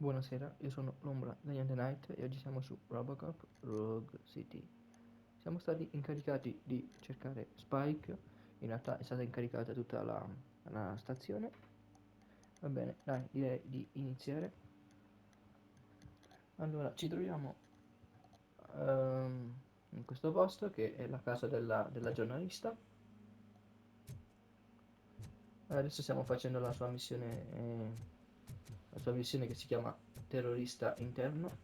Buonasera, io sono l'ombra degli The Night e oggi siamo su RoboCop Rogue City. Siamo stati incaricati di cercare Spike, in realtà è stata incaricata tutta la stazione. Va bene, dai, direi di iniziare. Allora, ci troviamo in questo posto che è la casa della giornalista. Adesso stiamo facendo la sua missione che si chiama terrorista interno.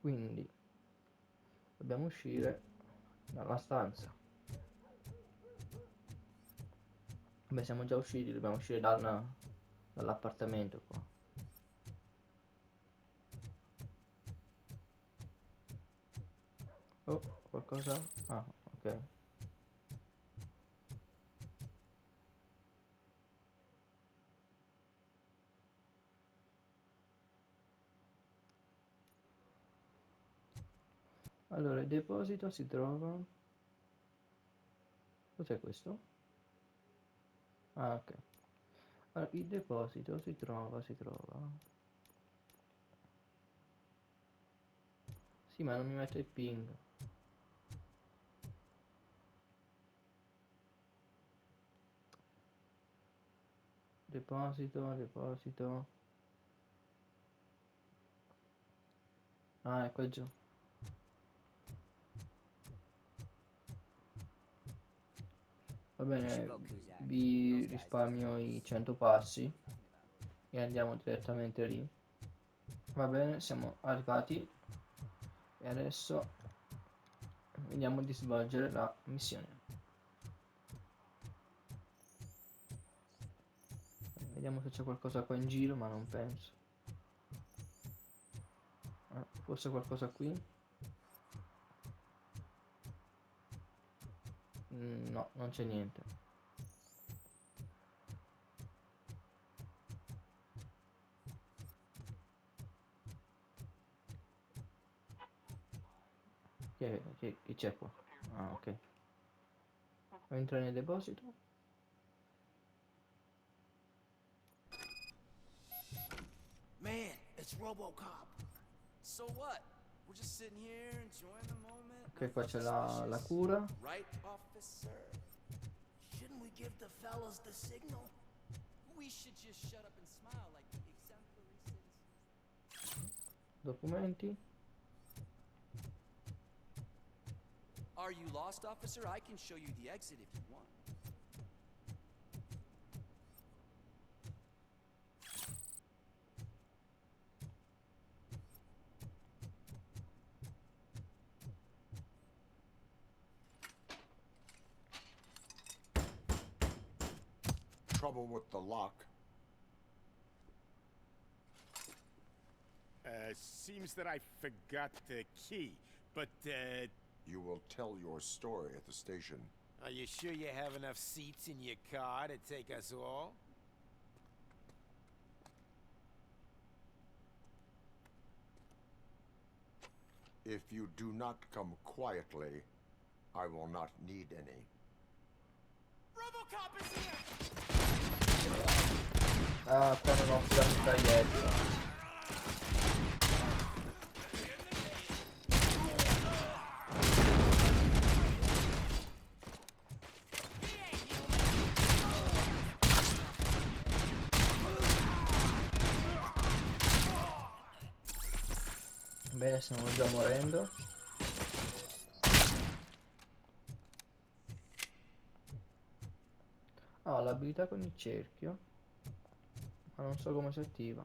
Quindi dobbiamo uscire dalla stanza. Beh, siamo già usciti, dobbiamo uscire dall'appartamento qua. Oh, qualcosa? Ah, ok. Allora, il deposito si trova... Cos'è questo? Ah, ok. Allora, il deposito si trova... Sì, ma non mi mette il ping. Deposito... Ah, è qua giù. Va bene, vi risparmio i 100 passi e andiamo direttamente lì. Va bene, siamo arrivati e adesso vediamo di svolgere la missione. Vediamo se c'è qualcosa qua in giro, ma non penso. Forse qualcosa qui? No, non c'è niente. Che c'è qua? Ah, ok. Entra nel deposito. Man, it's RoboCop. So what? We're just sitting here enjoying the moment. Ok, qua c'è Nothing la suspicious. cura. Right, officer? Shouldn't we give the fellas the signal? We should just shut up and smile like the exemplary citizens. Documenti. Are you lost, officer? I can show you the exit if you want. Trouble with the lock. Seems that I forgot the key, but, You will tell your story at the station. Are you sure you have enough seats in your car to take us all? If you do not come quietly, I will not need any. RoboCop is here! Ah, qua non ho la mitraglietta. Bene, stiamo già morendo. Ah, l'abilità con il cerchio. Ma non so come si attiva.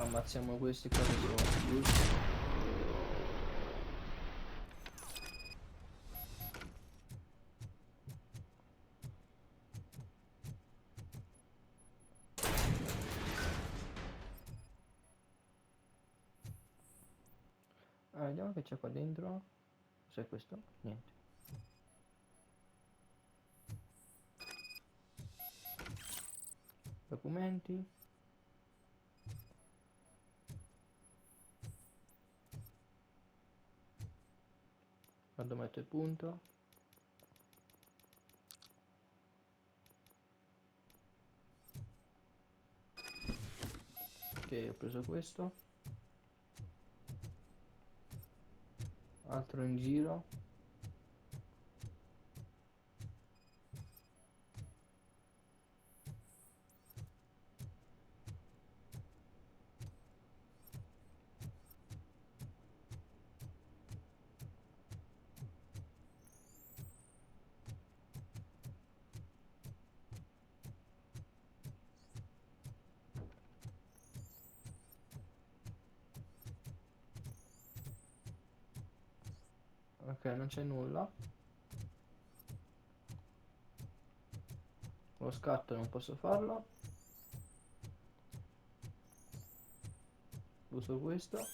Ammazziamo questi qua che sono giusto. Ah, vediamo che c'è qua dentro. Cos'è questo? Niente. documenti. Quando metto il punto. Ok, ho preso questo. Altro in giro. Ok, non c'è nulla. Lo scatto non posso farlo. Uso questo.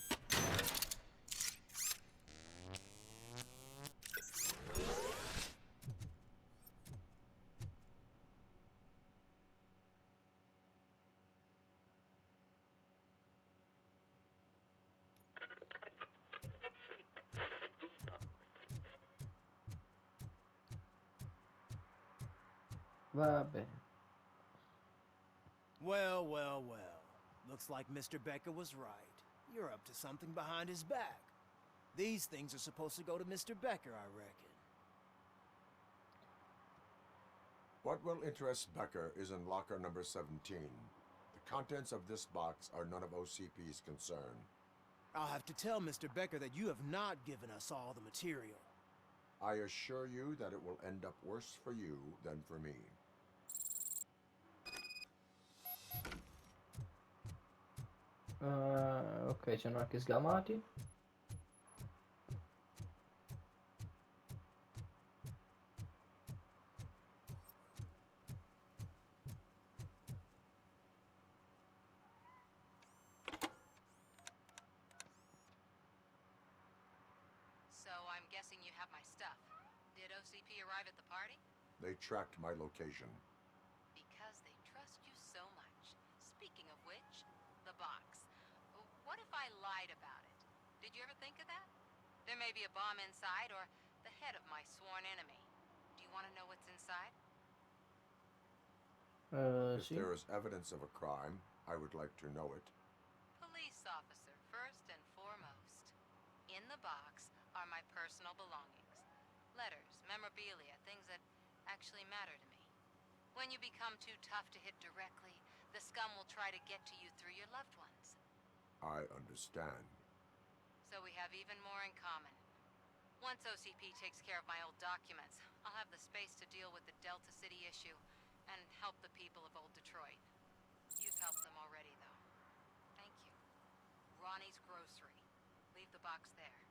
Va bene. Well, well, well. Looks like Mr. Becker was right. You're up to something behind his back. These things are supposed to go to Mr. Becker, I reckon. What will interest Becker is in locker number 17. The contents of this box are none of OCP's concern. I'll have to tell Mr. Becker that you have not given us all the material. I assure you that it will end up worse for you than for me. Ok, c'hanno anche sgamati. So I'm guessing you have my stuff. Did OCP arrive at the party? They tracked my location. Because they trust you so much. Speaking of which, the box. What if I lied about it? Did you ever think of that? There may be a bomb inside or the head of my sworn enemy. Do you want to know what's inside? If Sì. there is evidence of a crime, I would like to know it. Police officer, first and foremost. In the box are my personal belongings. Letters, memorabilia, things that actually matter to me. When you become too tough to hit directly, the scum will try to get to you through your loved ones. I understand. So we have even more in common. Once OCP takes care of my old documents, I'll have the space to deal with the Delta City issue and help the people of Old Detroit. You've helped them already, though. Thank you. Ronnie's Grocery. Leave the box there.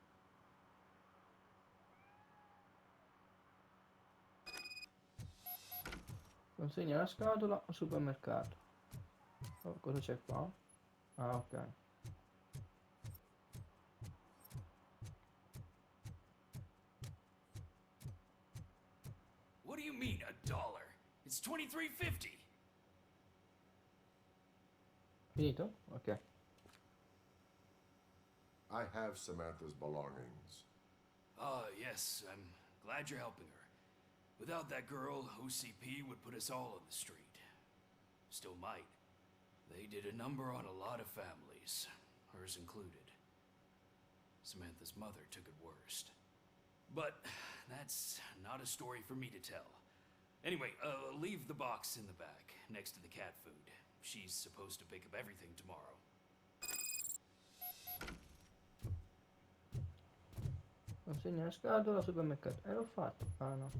Consegna la scatola al supermercato. Oh, cosa c'è qua? Ah, ok. What do you mean, $1? It's $23.50. Finito? Ok. I have Samantha's belongings. Ah, yes, I'm glad you're helping her. Without that girl, OCP would put us all on the street. Still might. They did a number on a lot of families, hers included. Samantha's mother took it worst. But that's not a story for me to tell. Anyway, leave the box in the back, next to the cat food. She's supposed to pick up everything tomorrow. Consegna la scatola al supermercato. L'ho fatto. Ah, no.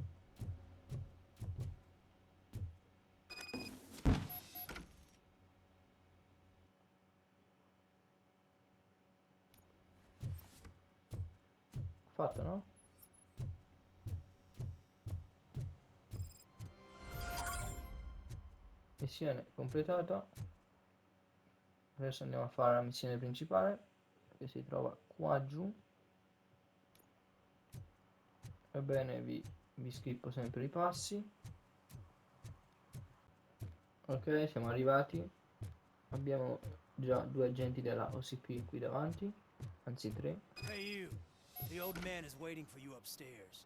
Fatto, no? Missione completata. Adesso andiamo a fare la missione principale, che si trova qua giù. Ebbene, vi schippo sempre i passi. Ok, siamo arrivati. Abbiamo già 2 agenti della OCP qui davanti, anzi 3. Hey, you. The old man is waiting for you upstairs.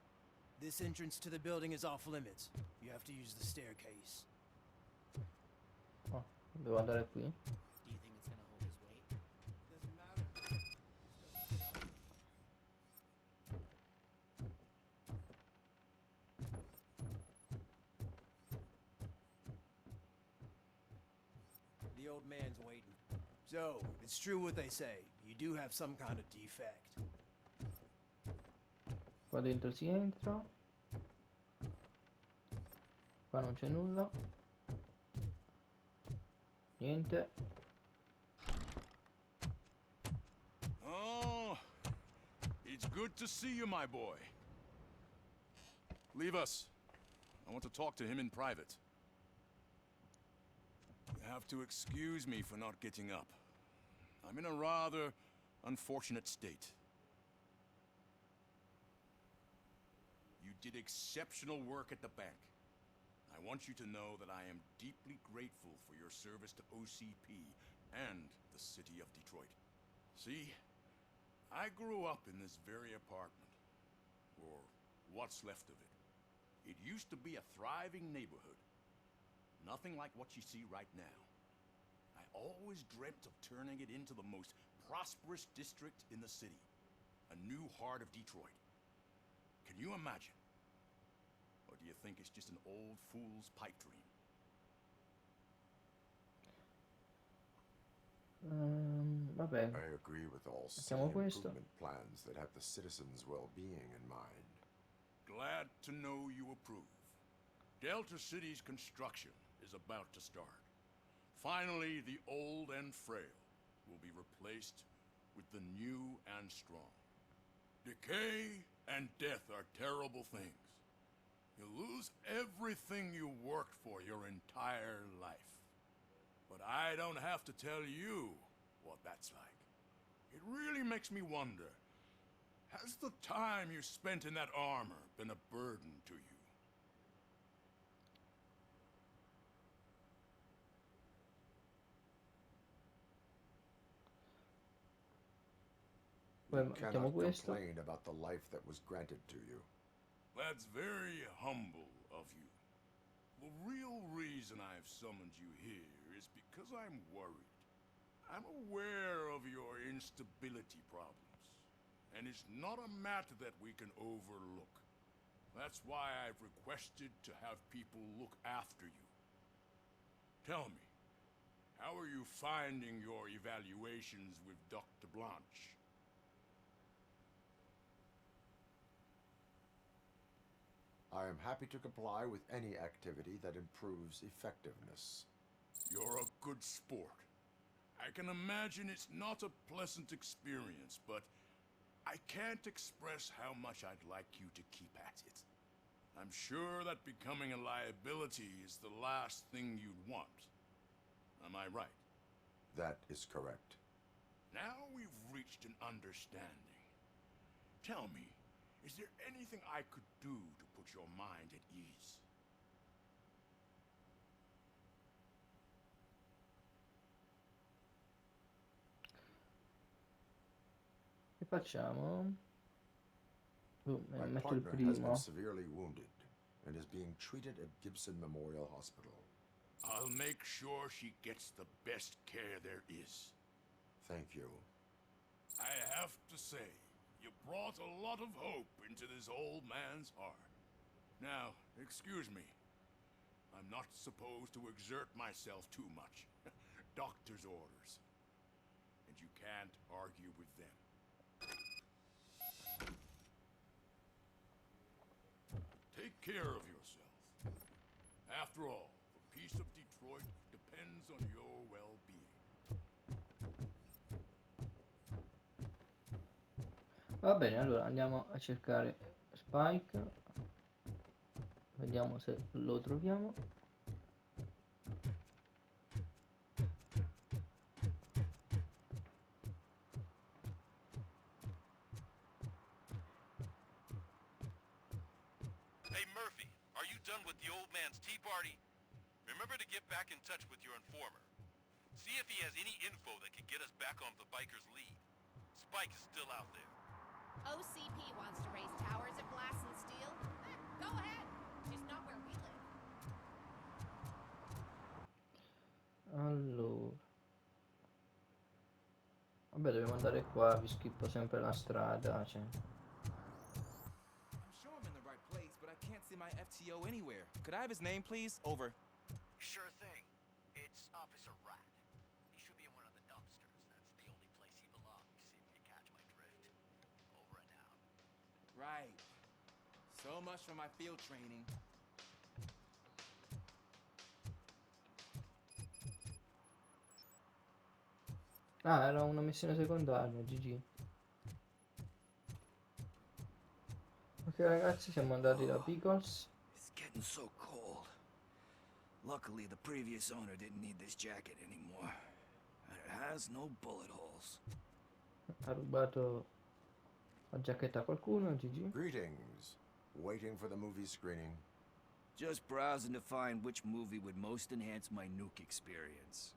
This entrance to the building is off limits. You have to use the staircase. Oh, devo andare qui. Do you think it's gonna hold his weight? Doesn't matter. The old man's waiting. So, it's true what they say. You do have some kind of defect. Qua dentro si entra. Qua non c'è nulla. Niente. Oh, it's good to see you, my boy. Leave us. I want to talk to him in private. You have to excuse me for not getting up. I'm in a rather unfortunate state. You did exceptional work at the bank. I want you to know that I am deeply grateful for your service to OCP and the city of Detroit. See, I grew up in this very apartment, or what's left of it. It used to be a thriving neighborhood. Nothing like what you see right now. I always dreamt of turning it into the most prosperous district in the city. A new heart of Detroit. Can you imagine? Or do you think it's just an old fool's pipe dream? Vabbè, I agree with all city Facciamo questo. improvement plans that have the citizens' well-being in mind. Glad to know you approve. Delta City's construction is about to start. Finally, the old and frail will be replaced with the new and strong. Decay and death are terrible things. You lose everything you worked for your entire life. But I don't have to tell you what that's like. It really makes me wonder, has the time you spent in that armor been a burden to you? poi You mettiamo cannot questo. complain about the life that was granted to you. That's very humble of you. The real reason I've summoned you here is because I'm worried. I'm aware of your instability problems, and it's not a matter that we can overlook. That's why I've requested to have people look after you. Tell me, how are you finding your evaluations with Dr. Blanche? I am happy to comply with any activity that improves effectiveness. You're a good sport. I can imagine it's not a pleasant experience, but I can't express how much I'd like you to keep at it. I'm sure that becoming a liability is the last thing you'd want. Am I right? That is correct. Now we've reached an understanding. Tell me, is there anything I could do to put your mind at ease? Che facciamo? My Metto il partner has been primo. severely wounded and is being treated at Gibson Memorial Hospital. I'll make sure she gets the best care there is. Thank you. I have to say, you brought a lot of hope into this old man's heart. Now, excuse me. I'm not supposed to exert myself too much. Doctor's orders. And you can't argue with them. Take care of yourself. After all, the peace of Detroit depends on your well-being. Va bene, allora andiamo a cercare Spike. Vediamo se lo troviamo. Hey Murphy, are you done with the old man's tea party? Remember to get back in touch with your informer. See if he has any info that can get us back on the biker's lead. Spike is still out there. OCP wants to raise towers of glass and steel? Go ahead. Just not where we live. Allora, vabbè, dobbiamo andare qua, vi schippo sempre la strada, cioè. I'm sure I'm in the right place, but I can't see my FTO anywhere. Could I have his name, please? Over. Sure thing. It's Officer Rat. He should be in one of the dumpsters. That's the only place he belongs, if you catch my drift. Over and out. Right. So much for my field training. Ah, era una missione secondaria, GG. Ok ragazzi, siamo andati da Pickles. It's getting so cold. Luckily, the previous owner didn't need this jacket anymore. And it has no bullet holes. Ha rubato la giacchetta a qualcuno, GG. Greetings. Waiting for the movie screening. Just browsing to find which movie would most enhance my nuke experience.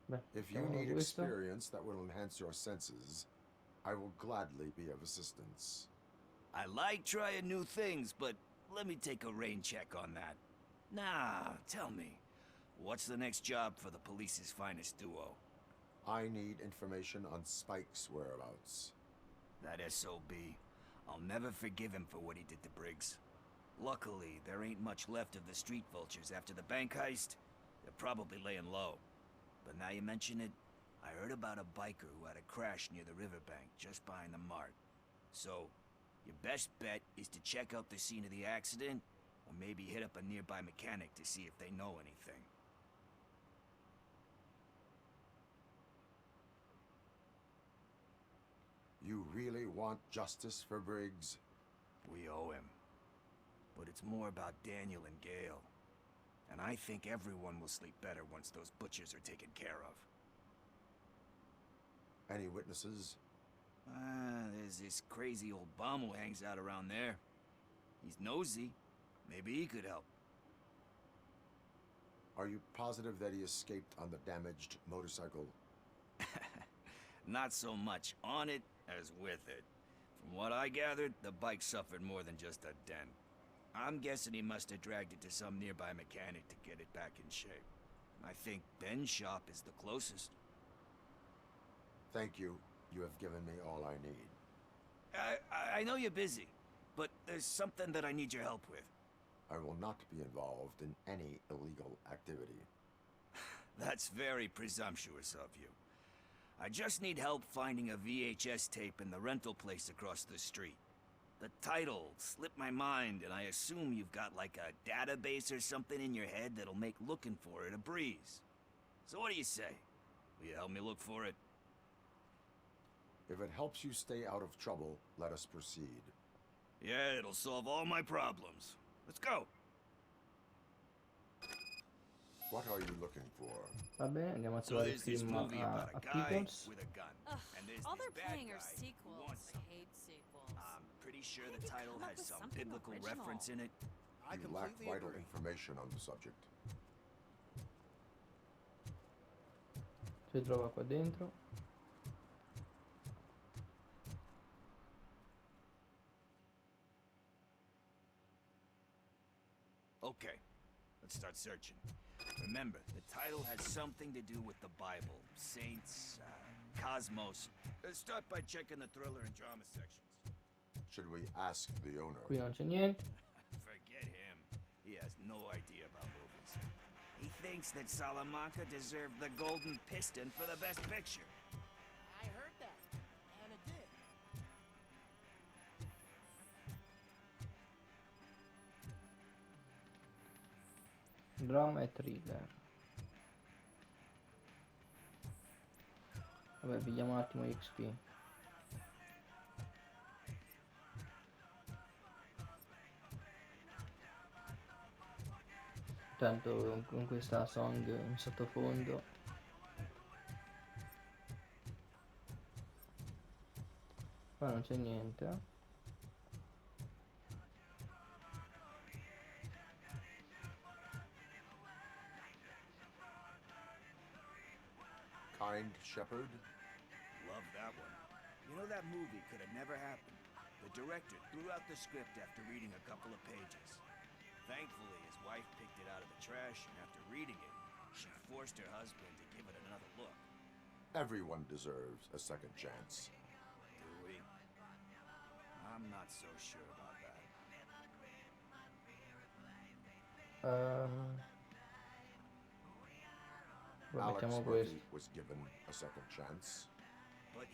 Beh, If you facciamo need questo. experience that will enhance your senses, I will gladly be of assistance. I like trying new things, but let me take a rain check on that. Nah, tell me, what's the next job for the police's finest duo? I need information on Spike's whereabouts. That SOB. I'll never forgive him for what he did to Briggs. Luckily, there ain't much left of the street vultures after the bank heist. They're probably laying low. But now you mention it, I heard about a biker who had a crash near the riverbank just behind the mart. So, your best bet is to check out the scene of the accident, or maybe hit up a nearby mechanic to see if they know anything. You really want justice for Briggs? We owe him. But it's more about Daniel and Gale. And I think everyone will sleep better once those butchers are taken care of. Any witnesses? There's this crazy old bum who hangs out around there. He's nosy. Maybe he could help. Are you positive that he escaped on the damaged motorcycle? Not so much on it as with it. From what I gathered, the bike suffered more than just a dent. I'm guessing he must have dragged it to some nearby mechanic to get it back in shape. I think Ben's shop is the closest. Thank you. You have given me all I need. I know you're busy, but there's something that I need your help with. I will not be involved in any illegal activity. That's very presumptuous of you. I just need help finding a VHS tape in the rental place across the street. The title slipped my mind, and I assume you've got like a database or something in your head that'll make looking for it a breeze. So what do you say? Will you help me look for it? If it helps you stay out of trouble, let us proceed. Yeah, it'll solve all my problems. Let's go. What are you looking for? Va bene, andiamo a So trovare there's this prima movie a about a guy Pickles. with a gun. And there's All this they're bad playing are guy who sequels. wants I something. hate sequels. I'm pretty sure Why the did you title come up has with some something biblical original? reference in it. I You lack completely vital agree. information on the subject. Si trova qua dentro. Okay, let's start searching. Remember, the title has something to do with the Bible, saints, cosmos. Start by checking the thriller and drama sections. Should we ask the owner? Qui non c'è niente. Forget him. He has no idea about movies. He thinks that Salamanca deserved the Golden Piston for the Best Picture. I heard that, and it did. Drama e thriller. Vabbè, vediamo un attimo XP. Tanto con questa song in sottofondo. Qua non c'è niente. kind shepherd? Love that one. You know, that movie could have never happened. The director threw out the script after reading a couple of pages. Thankfully, his wife picked it out of the trash, and after reading it, she forced her husband to give it another look. Everyone deserves a second chance. Do we? I'm not so sure about that. Alex Mettiamo Murphy questo. was given a second chance. But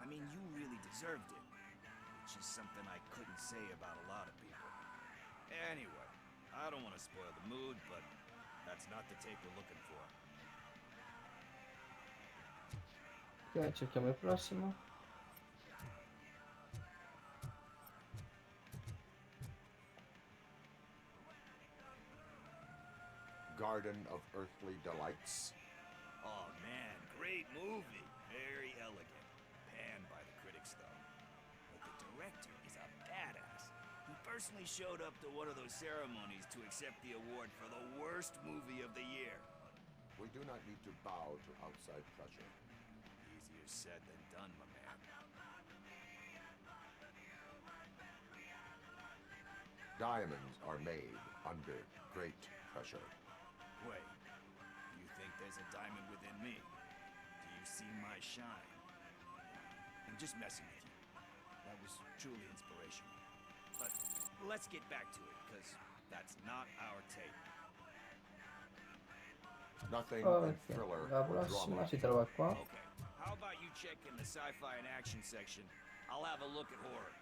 I mean, you really deserved it. Which is something I couldn't say about a lot of people. Anyway, I don't want to spoil the mood, but that's not the tape we're looking for. Ok, cerchiamo il prossimo. Garden of Earthly Delights. Oh man, great movie. Very elegant. Panned by the critics, though. But the director is a badass. He personally showed up to one of those ceremonies to accept the award for the worst movie of the year. We do not need to bow to outside pressure. Easier said than done, my man. Diamonds are made under great pressure. Wait, you think there's a diamond within me? Do you see my shine? I'm just messing with you. That was truly inspirational. But let's get back to it, because that's not our tape. Nothing Ok, in thriller la or prossima drama. si trova qua. Okay, how about you check in the sci-fi and action section? I'll have a look at horror.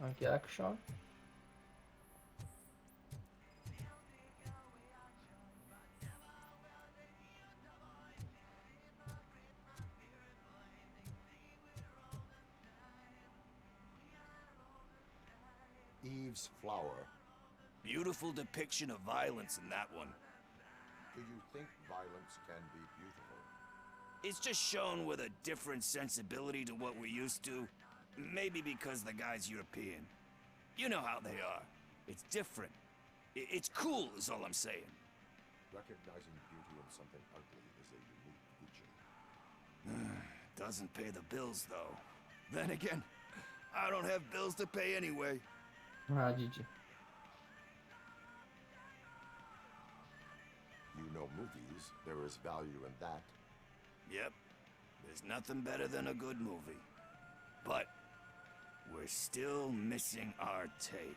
Anche action. Eve's Flower. Beautiful depiction of violence in that one. Do you think violence can be beautiful? It's just shown with a different sensibility to what we're used to. Maybe because the guy's European. You know how they are. It's different. It's cool is all I'm saying. Recognizing beauty in something ugly is a unique feature. Doesn't pay the bills, though. Then again, I don't have bills to pay anyway. Ah, Gigi. You know movies. There is value in that. Yep. There's nothing better than a good movie. But we're still missing our tape.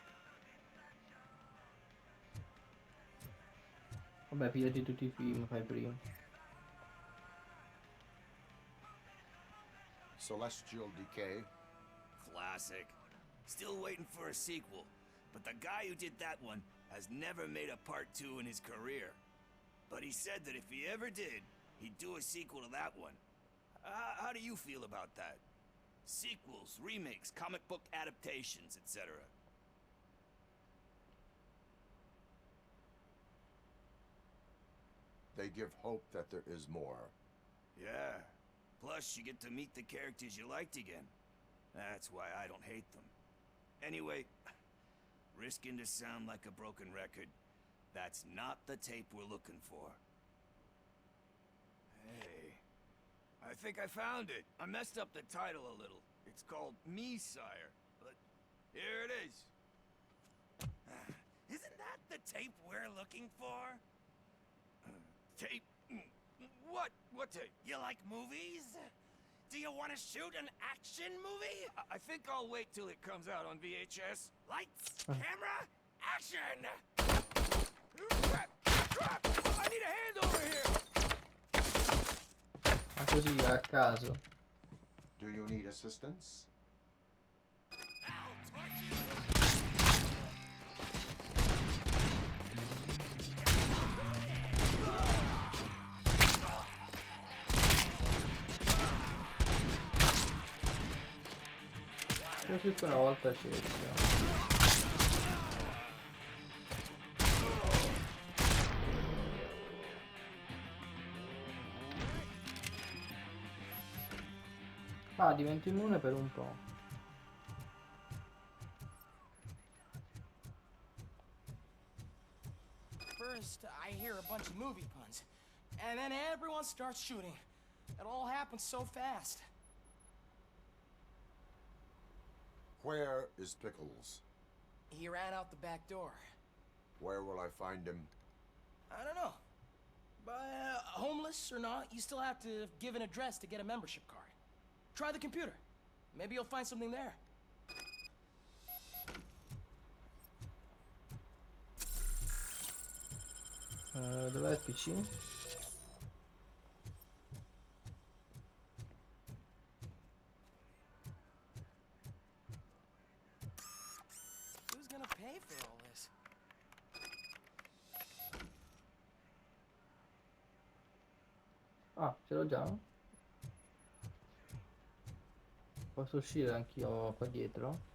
Vabbè, pigliati tutti i film, fai prima. Celestial Decay. Classic. Still waiting for a sequel. But the guy who did that one has never made a part 2 in his career. But he said that if he ever did, he'd do a sequel to that one. How do you feel about that? Sequels, remakes, comic book adaptations, etc. They give hope that there is more. Yeah. Plus, you get to meet the characters you liked again. That's why I don't hate them. Anyway, risking to sound like a broken record, that's not the tape we're looking for. Hey, I think I found it. I messed up the title a little. It's called Me, Sire, but here it is. Isn't that the tape we're looking for? Tape? What? What tape? You like movies? Do you want to shoot an action movie? I think I'll wait till it comes out on VHS. Lights, camera, action! I need a hand over here! Ma così a caso. Do you need assistance? Più che una volta ci siamo. Ah, divento immune per un po'. first, I hear a bunch of movie puns. And then everyone starts shooting. It all happens so fast. Where is Pickles? He ran out the back door. Where will I find him? I don't know. But homeless or not, you still have to give an address to get a membership card. Try the computer. Maybe you'll find something there. Dov'è il PC? Who's gonna pay for all this? Ah, ce l'ho già? Posso uscire anch'io qua dietro?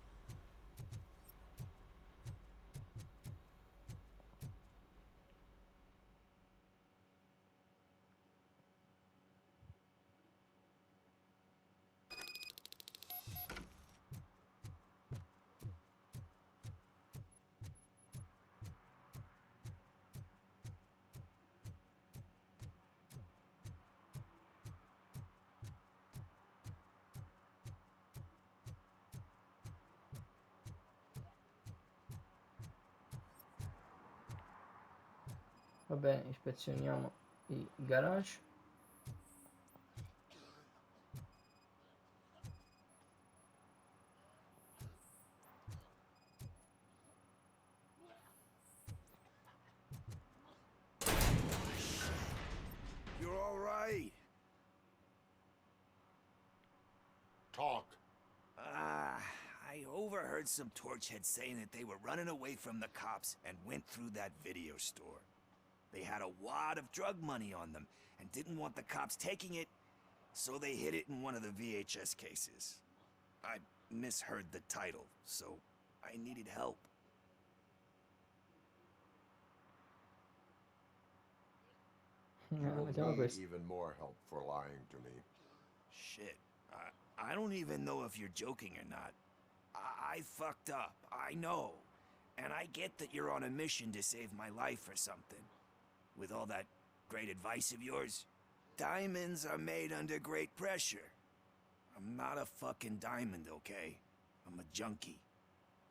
Va bene, ispezioniamo i garage. You're all right. Talk. I overheard some torchheads saying that they were running away from the cops and went through that video store. They had a wad of drug money on them and didn't want the cops taking it, so they hid it in one of the VHS cases. I misheard the title, so I needed help. You will Vediamo need questo. even more help for lying to me. Shit. I don't even know if you're joking or not. I fucked up, I know. And I get that you're on a mission to save my life or something. With all that great advice of yours, diamonds are made under great pressure. I'm not a fucking diamond, okay? I'm a junkie.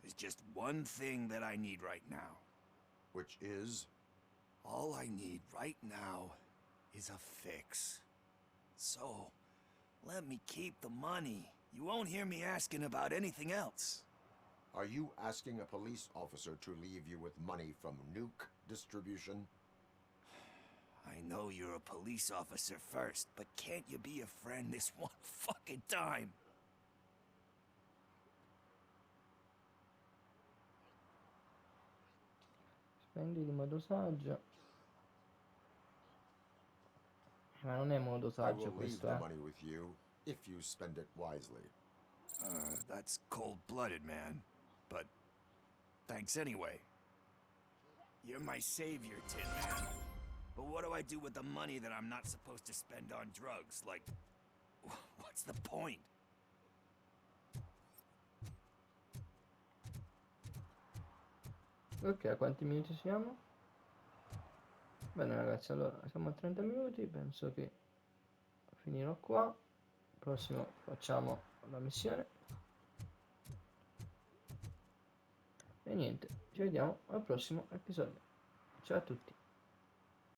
There's just one thing that I need right now. Which is? All I need right now is a fix. So, let me keep the money. You won't hear me asking about anything else. Are you asking a police officer to leave you with money from nuke distribution? I know you're a police officer first, but can't you be a friend this one fucking time? Spendi in modo saggio. Ma non è modo I saggio will leave questo, the money with you if you spend it wisely. That's cold-blooded, man. But thanks anyway. You're my savior, Tin Man. But what do I do with the money that I'm not supposed to spend on drugs? Like, what's the point? Ok, a quanti minuti siamo? Bene ragazzi, allora siamo a 30 minuti, penso che finirò qua. Prossimo facciamo la missione. E niente, ci vediamo al prossimo episodio. Ciao a tutti.